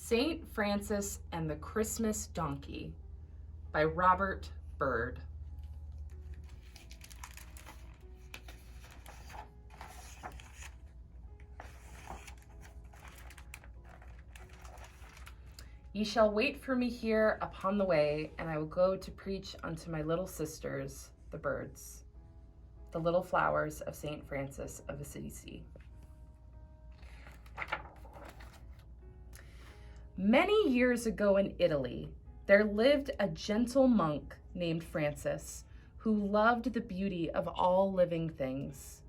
Saint Francis and the Christmas Donkey by Robert Byrd. Ye shall wait for me here upon the way, and I will go to preach unto my little sisters, the Byrds, the little flowers of Saint Francis of Assisi. Many years ago in Italy, there lived a gentle monk named Francis, who loved the beauty of all living things.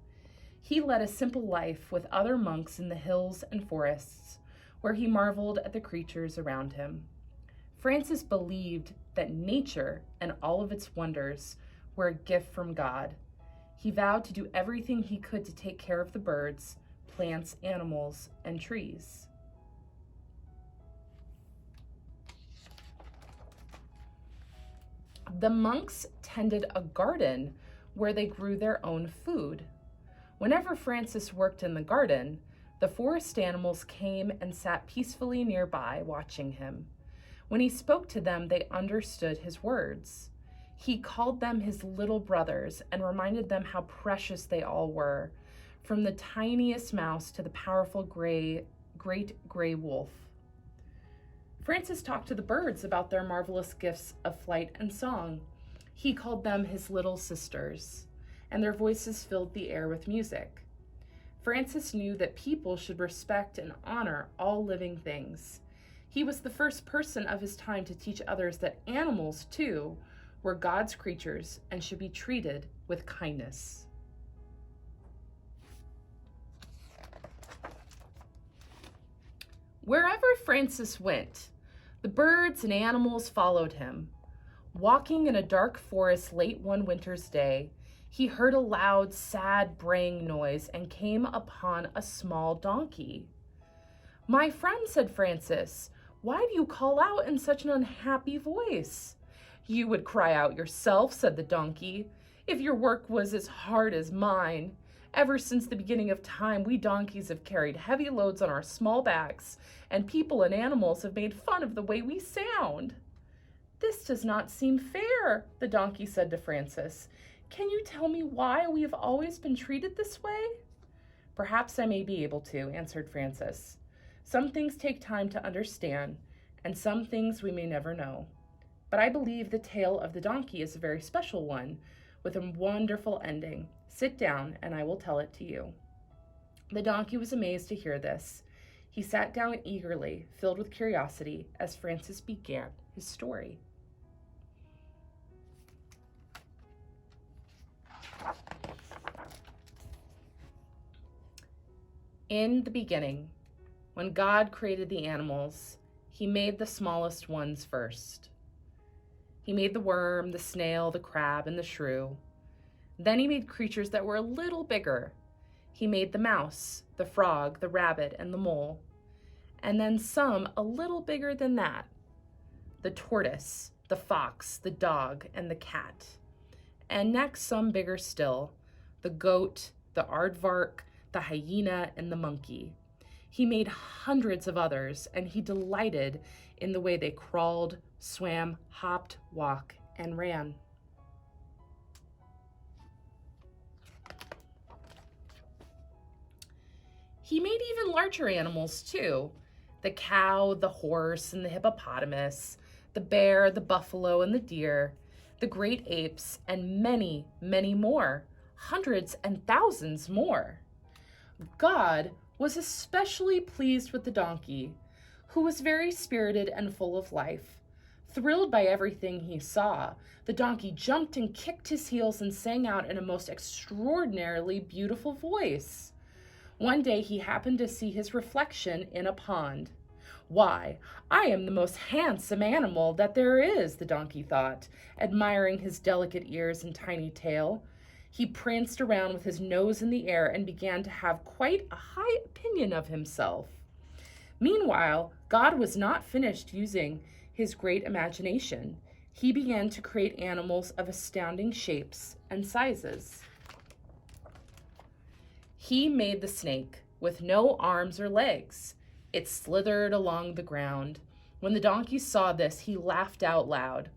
He led a simple life with other monks in the hills and forests, where he marveled at the creatures around him. Francis believed that nature and all of its wonders were a gift from God. He vowed to do everything he could to take care of the birds, plants, animals, and trees. The monks tended a garden where they grew their own food. Whenever Francis worked in the garden, the forest animals came and sat peacefully nearby, watching him. When he spoke to them, they understood his words. He called them his little brothers and reminded them how precious they all were, from the tiniest mouse to the powerful great gray wolf. Francis talked to the birds about their marvelous gifts of flight and song. He called them his little sisters, and their voices filled the air with music. Francis knew that people should respect and honor all living things. He was the first person of his time to teach others that animals, too, were God's creatures and should be treated with kindness. Wherever Francis went, the birds and animals followed him. Walking in a dark forest late one winter's day, he heard a loud, sad braying noise and came upon a small donkey. "My friend," said Francis, "why do you call out in such an unhappy voice?" "You would cry out yourself," said the donkey, "if your work was as hard as mine. Ever since the beginning of time, we donkeys have carried heavy loads on our small backs, and people and animals have made fun of the way we sound." "This does not seem fair," the donkey said to Francis. "Can you tell me why we have always been treated this way?" "Perhaps I may be able to," answered Francis. "Some things take time to understand, and some things we may never know. But I believe the tale of the donkey is a very special one, with a wonderful ending. Sit down, and I will tell it to you." The donkey was amazed to hear this. He sat down eagerly, filled with curiosity, as Francis began his story. In the beginning, when God created the animals, he made the smallest ones first. He made the worm, the snail, the crab, and the shrew. Then he made creatures that were a little bigger. He made the mouse, the frog, the rabbit, and the mole. And then some a little bigger than that: the tortoise, the fox, the dog, and the cat. And next some bigger still: the goat, the aardvark, the hyena, and the monkey. He made hundreds of others, and he delighted in the way they crawled, swam, hopped, walked, and ran. He made even larger animals too: the cow, the horse, and the hippopotamus, the bear, the buffalo, and the deer, the great apes, and many, many more, hundreds and thousands more. God was especially pleased with the donkey, who was very spirited and full of life. Thrilled by everything he saw, the donkey jumped and kicked his heels and sang out in a most extraordinarily beautiful voice. One day he happened to see his reflection in a pond. "Why, I am the most handsome animal that there is," the donkey thought, admiring his delicate ears and tiny tail. He pranced around with his nose in the air and began to have quite a high opinion of himself. Meanwhile, God was not finished using his great imagination. He began to create animals of astounding shapes and sizes. He made the snake with no arms or legs. It slithered along the ground. When the donkey saw this, he laughed out loud.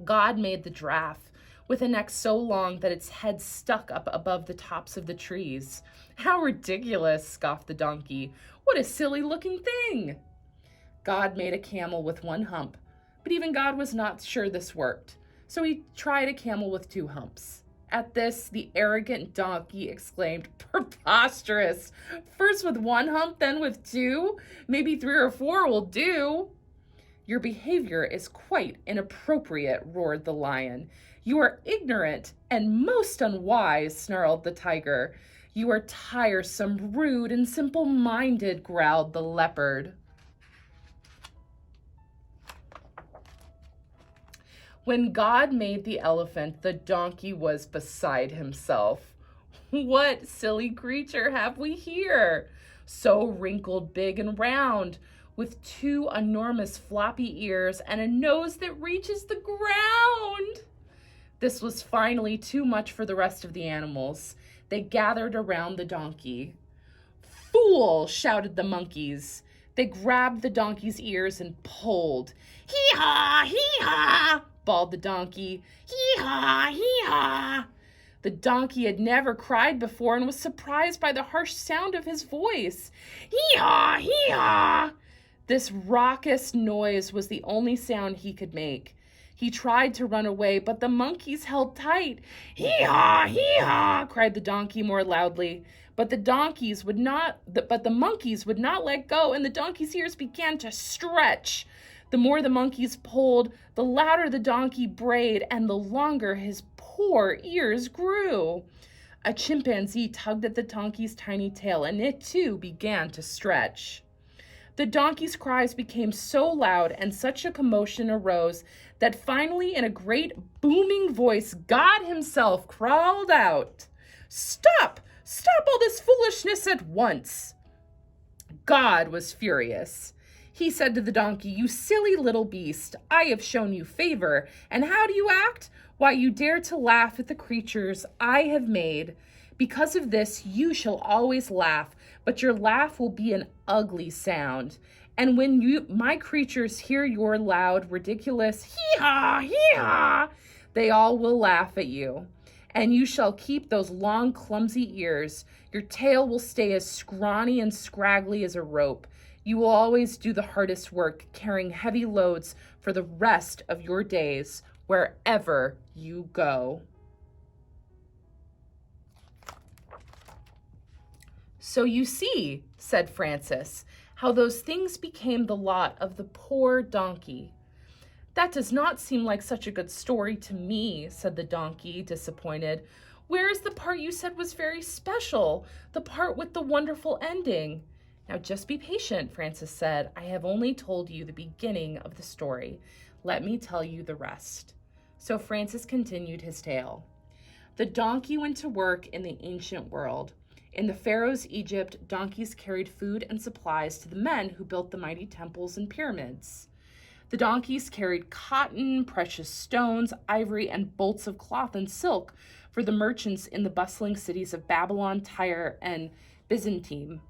God made the giraffe with a neck so long that its head stuck up above the tops of the trees. How ridiculous, scoffed the donkey. What a silly looking thing. God made a camel with one hump, but even God was not sure this worked, so he tried a camel with two humps. At this, the arrogant donkey exclaimed, Preposterous! First with one hump, then with two? Maybe 3 or 4 will do. Your behavior is quite inappropriate, roared the lion. You are ignorant and most unwise, snarled the tiger. You are tiresome, rude, and simple-minded, growled the leopard. When God made the elephant, the donkey was beside himself. What silly creature have we here? So wrinkled, big, and round, with 2 enormous floppy ears and a nose that reaches the ground. This was finally too much for the rest of the animals. They gathered around the donkey. Fool, shouted the monkeys. They grabbed the donkey's ears and pulled. Hee-haw, hee-haw, bawled the donkey. Hee-haw, hee-haw. The donkey had never cried before and was surprised by the harsh sound of his voice. Hee-haw, hee-haw. This raucous noise was the only sound he could make. He tried to run away, but the monkeys held tight. Hee-haw, hee-haw, cried the donkey more loudly. But the monkeys would not let go, and the donkey's ears began to stretch. The more the monkeys pulled, the louder the donkey brayed, and the longer his poor ears grew. A chimpanzee tugged at the donkey's tiny tail, and it too began to stretch. The donkey's cries became so loud and such a commotion arose that finally, in a great booming voice, God himself crawled out. Stop! Stop all this foolishness at once! God was furious. He said to the donkey, You silly little beast, I have shown you favor, and how do you act? Why, you dare to laugh at the creatures I have made. Because of this, you shall always laugh, but your laugh will be an ugly sound. And when my creatures hear your loud, ridiculous hee-haw, hee-haw, they all will laugh at you. And you shall keep those long, clumsy ears. Your tail will stay as scrawny and scraggly as a rope. You will always do the hardest work, carrying heavy loads for the rest of your days, wherever you go. So you see, said Francis, how those things became the lot of the poor donkey. That does not seem like such a good story to me, said the donkey, disappointed. Where is the part you said was very special, the part with the wonderful ending? Now just be patient, Francis said. I have only told you the beginning of the story. Let me tell you the rest. So Francis continued his tale. The donkey went to work in the ancient world. In the Pharaoh's Egypt, donkeys carried food and supplies to the men who built the mighty temples and pyramids. The donkeys carried cotton, precious stones, ivory, and bolts of cloth and silk for the merchants in the bustling cities of Babylon, Tyre, and Byzantium.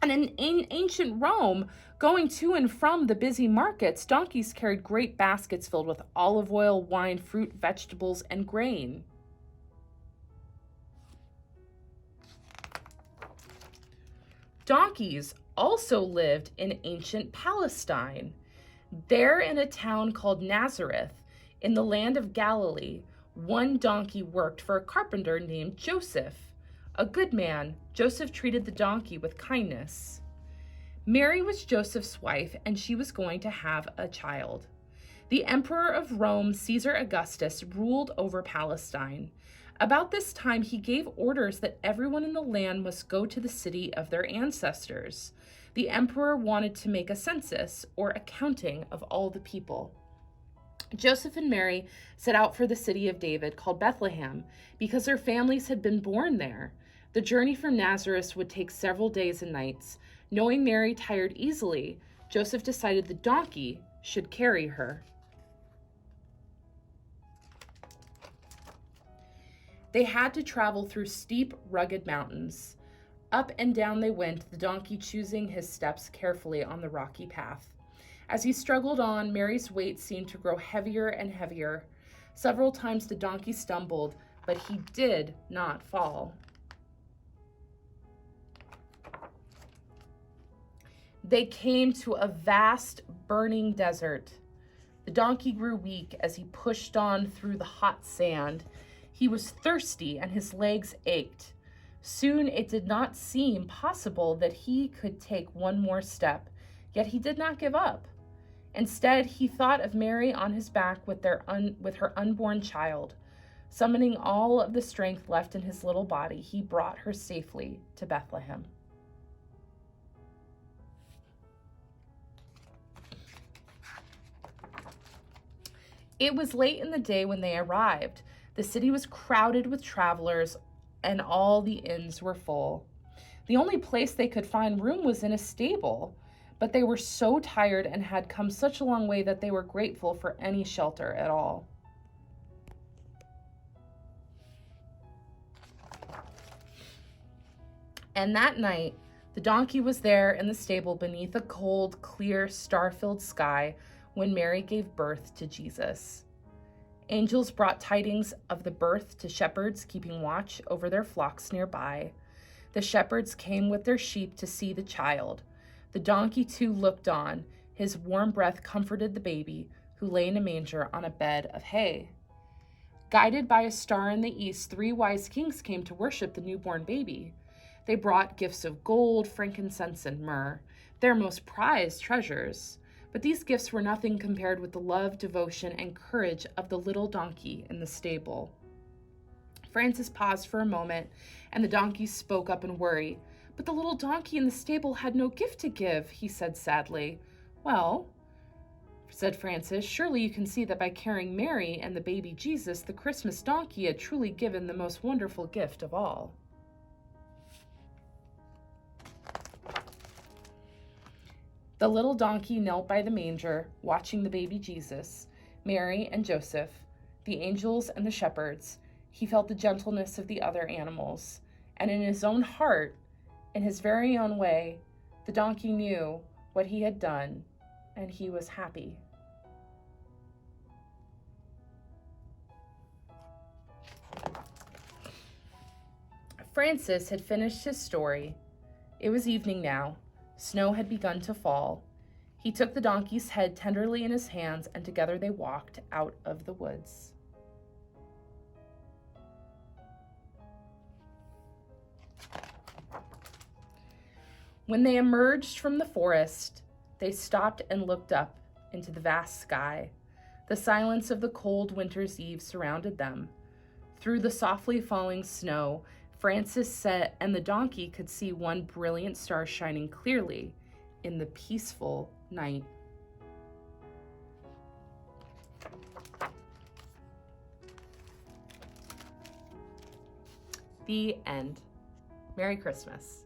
And in ancient Rome, going to and from the busy markets, donkeys carried great baskets filled with olive oil, wine, fruit, vegetables, and grain. Donkeys also lived in ancient Palestine. There, in a town called Nazareth, in the land of Galilee, one donkey worked for a carpenter named Joseph. A good man, Joseph treated the donkey with kindness. Mary was Joseph's wife, and she was going to have a child. The emperor of Rome, Caesar Augustus, ruled over Palestine. About this time, he gave orders that everyone in the land must go to the city of their ancestors. The emperor wanted to make a census, or accounting, of all the people. Joseph and Mary set out for the city of David, called Bethlehem, because their families had been born there. The journey from Nazareth would take several days and nights. Knowing Mary tired easily, Joseph decided the donkey should carry her. They had to travel through steep, rugged mountains. Up and down they went, the donkey choosing his steps carefully on the rocky path. As he struggled on, Mary's weight seemed to grow heavier and heavier. Several times the donkey stumbled, but he did not fall. They came to a vast, burning desert. The donkey grew weak as he pushed on through the hot sand. He was thirsty and his legs ached. Soon it did not seem possible that he could take one more step, yet he did not give up. Instead, he thought of Mary on his back with her unborn child. Summoning all of the strength left in his little body, he brought her safely to Bethlehem. It was late in the day when they arrived. The city was crowded with travelers, and all the inns were full. The only place they could find room was in a stable, but they were so tired and had come such a long way that they were grateful for any shelter at all. And that night, the donkey was there in the stable beneath a cold, clear, star-filled sky when Mary gave birth to Jesus. Angels brought tidings of the birth to shepherds keeping watch over their flocks nearby. The shepherds came with their sheep to see the child. The donkey too looked on. His warm breath comforted the baby, who lay in a manger on a bed of hay. Guided by a star in the east, 3 wise kings came to worship the newborn baby. They brought gifts of gold, frankincense, and myrrh, their most prized treasures. But these gifts were nothing compared with the love, devotion, and courage of the little donkey in the stable. Francis paused for a moment, and the donkey spoke up in worry. "But the little donkey in the stable had no gift to give," he said sadly. "Well," said Francis, "surely you can see that by carrying Mary and the baby Jesus, the Christmas donkey had truly given the most wonderful gift of all." The little donkey knelt by the manger, watching the baby Jesus, Mary and Joseph, the angels and the shepherds. He felt the gentleness of the other animals, and in his own heart, in his very own way, the donkey knew what he had done, and he was happy. Francis had finished his story. It was evening now. Snow had begun to fall. He took the donkey's head tenderly in his hands, and together they walked out of the woods. When they emerged from the forest, they stopped and looked up into the vast sky. The silence of the cold winter's eve surrounded them. Through the softly falling snow, Francis and the donkey could see one brilliant star shining clearly in the peaceful night. The end. Merry Christmas.